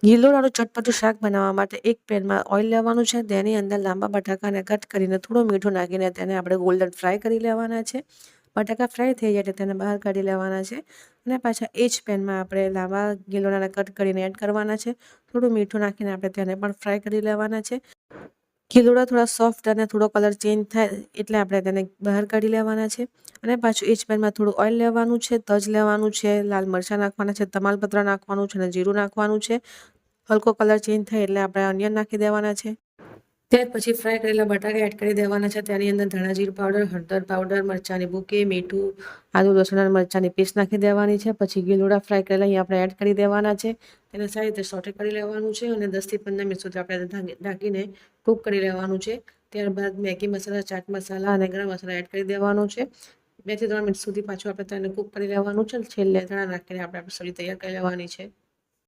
ગિલોડાનું ચટપટું શાક બનાવવા માટે એક પેનમાં ઓઇલ લેવાનું છે. તેની અંદર લાંબા બટાકાને કટ કરીને થોડું મીઠું નાખીને તેને આપણે ગોલ્ડન ફ્રાય કરી લેવાના છે. બટાકા ફ્રાય થઈ જાય એટલે તેને બહાર કાઢી લેવાના છે અને પાછા એ જ પેનમાં આપણે લાંબા ગિલોડાને કટ કરીને એડ કરવાના છે. થોડું મીઠું નાખીને આપણે તેને પણ ફ્રાય કરી લેવાના છે. ગિલોડા થોડા સોફ્ટ અને થોડો કલર ચેન્જ થાય એટલે આપણે તેને બહાર કાઢી લેવાના છે અને પાછું એ જ પેનમાં થોડું ઓઇલ લેવાનું છે, તજ લેવાનું છે, લાલ મરચાં નાખવાના છે, તમાલપત્ર નાખવાનું છે અને જીરું નાખવાનું છે. હલકો કલર ચેન્જ થાય એટલે આપણે ઓનિયન નાખી દેવાના છે. ત્યાર પછી ફ્રાય કરેલા બટાકા એડ કરી દેવાના છે. તેની અંદર ધાણા જીરું પાવડર, હળદર પાવડર, મરચાંની ભૂકી, મીઠું, આદુ લસણ અને મરચાંની પેસ્ટ નાખી દેવાની છે. પછી ગિલોડા ફ્રાય કરેલા અહીં આપણે એડ કરી દેવાના છે. તેને સારી રીતે સોટે કરી લેવાનું છે અને 10 થી 15 મિનિટ સુધી આપણે ઢાંકીને કૂક કરી લેવાનું છે. ત્યારબાદ મેગી મસાલા, ચાટ મસાલા અને ગરમ મસાલા એડ કરી દેવાનો છે. 2 થી 3 મિનિટ સુધી પાછું આપણે તેને કૂક કરી લેવાનું છે. છેલ્લે ધાણા નાખીને આપણે આપણી સબ્જી તૈયાર કરી લેવાની છે.